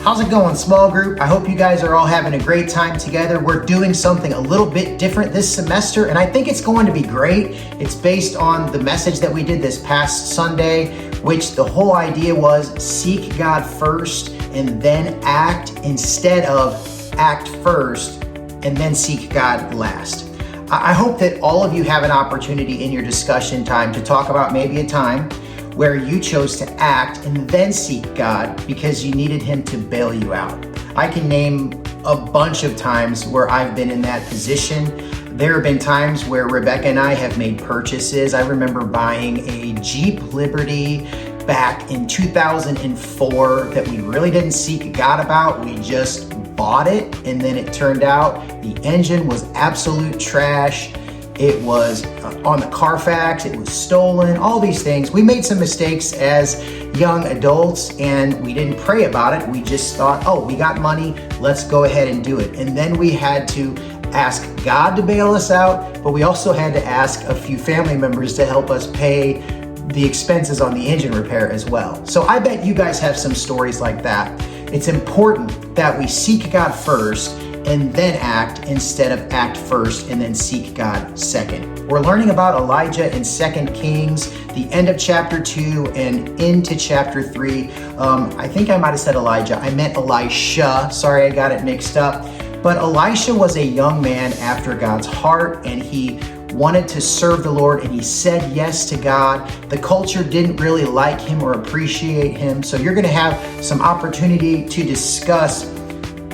How's it going, small group? I hope you guys are all having a great time together. We're doing something a little bit different this semester, and I think it's going to be great. It's based on the message that we did this past Sunday, which the whole idea was seek God first and then act, instead of act first and then seek God last. I hope that all of you have an opportunity in your discussion time to talk about maybe a time where you chose to act and then seek God because you needed Him to bail you out. I can name a bunch of times where I've been in that position. There have been times where Rebecca and I have made purchases. I remember buying a Jeep Liberty back in 2004 that we really didn't seek God about. We just bought it, and then it turned out the engine was absolute trash. It was on the Carfax, it was stolen, all these things. We made some mistakes as young adults and we didn't pray about it. We just thought, oh, we got money, let's go ahead and do it. And then we had to ask God to bail us out, but we also had to ask a few family members to help us pay the expenses on the engine repair as well. So I bet you guys have some stories like that. It's important that we seek God first and then act, instead of act first and then seek God second. We're learning about Elijah in 2 Kings, the end of chapter 2 and into chapter 3. I think I might have said Elijah. I meant Elisha. Sorry, I got it mixed up. But Elisha was a young man after God's heart, and he wanted to serve the Lord, and he said yes to God. The culture didn't really like him or appreciate him. So you're going to have some opportunity to discuss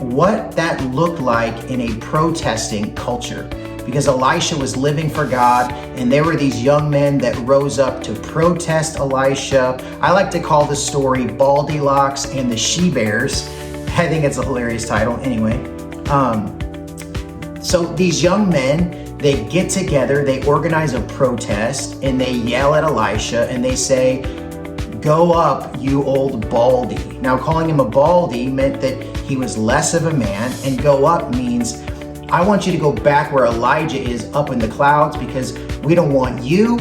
what that looked like in a protesting culture, because Elisha was living for God and there were these young men that rose up to protest Elisha. I like to call the story Baldilocks and the She-Bears. I think it's a hilarious title anyway. So these young men, they get together, they organize a protest, and they yell at Elisha and they say, "Go up, you old baldy." Now, calling him a baldy meant that he was less of a man, and go up means I want you to go back where Elijah is, up in the clouds, because we don't want you,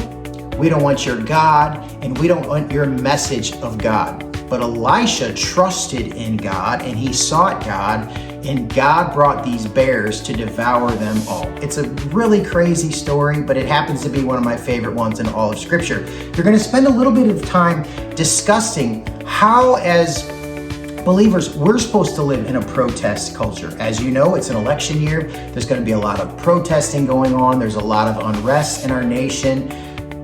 we don't want your God, and we don't want your message of God. But Elisha trusted in God and he sought God, and God brought these bears to devour them all. It's a really crazy story, but it happens to be one of my favorite ones in all of Scripture. You're going to spend a little bit of time discussing how, as believers, we're supposed to live in a protest culture. As you know, it's an election year. There's going to be a lot of protesting going on. There's a lot of unrest in our nation.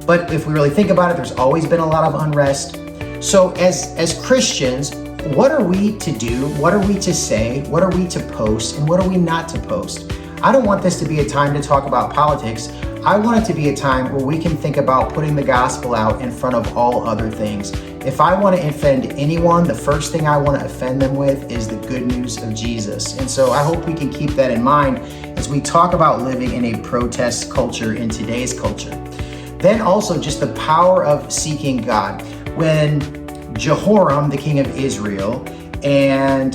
But if we really think about it, there's always been a lot of unrest. So as Christians, what are we to do? What are we to say? What are we to post? And what are we not to post? I don't want this to be a time to talk about politics. I want it to be a time where we can think about putting the gospel out in front of all other things. If I want to offend anyone, the first thing I want to offend them with is the good news of Jesus. And so I hope we can keep that in mind as we talk about living in a protest culture in today's culture. Then also just the power of seeking God. When Jehoram, the king of Israel, and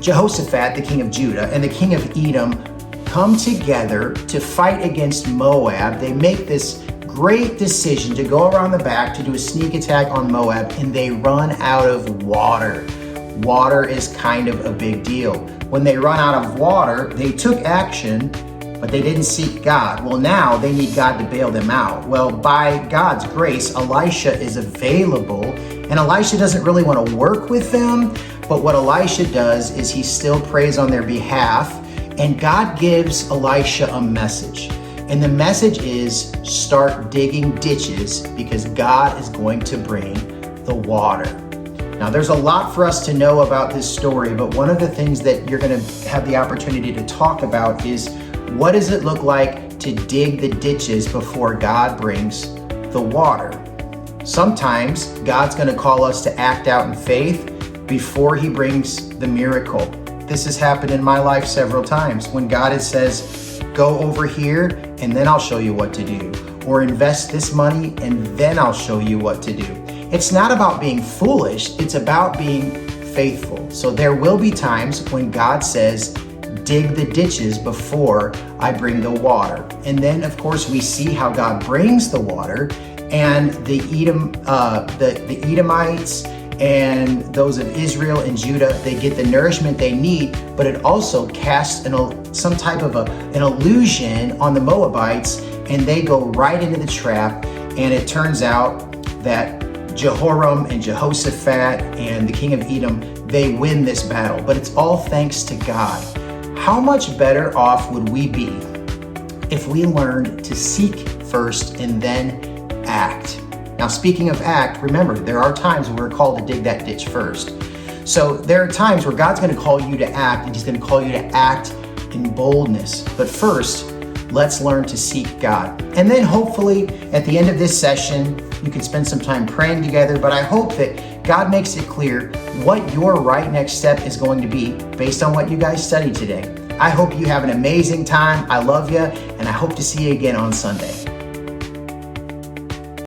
Jehoshaphat, the king of Judah, and the king of Edom come together to fight against Moab, they make this great decision to go around the back to do a sneak attack on Moab, and they run out of water. Water is kind of a big deal. When they run out of water, they took action, but they didn't seek God. Well, now they need God to bail them out. Well, by God's grace, Elisha is available, and Elisha doesn't really want to work with them, but what Elisha does is he still prays on their behalf, and God gives Elisha a message. And the message is start digging ditches because God is going to bring the water. Now, there's a lot for us to know about this story, but one of the things that you're going to have the opportunity to talk about is, what does it look like to dig the ditches before God brings the water? Sometimes God's going to call us to act out in faith before He brings the miracle. This has happened in my life several times when God says, go over here and then I'll show you what to do. Or invest this money and then I'll show you what to do. It's not about being foolish, it's about being faithful. So there will be times when God says, dig the ditches before I bring the water. And then of course we see how God brings the water, and the Edomites and those of Israel and Judah, they get the nourishment they need, but it also casts some type of an illusion on the Moabites, and they go right into the trap. And it turns out that Jehoram and Jehoshaphat and the king of Edom, they win this battle, but it's all thanks to God. How much better off would we be if we learned to seek first and then act? Now, speaking of act, remember, there are times when we're called to dig that ditch first. So there are times where God's going to call you to act, and he's going to call you to act in boldness. But first, let's learn to seek God. And then hopefully at the end of this session, you can spend some time praying together. But I hope that God makes it clear what your right next step is going to be based on what you guys studied today. I hope you have an amazing time. I love you, and I hope to see you again on Sunday.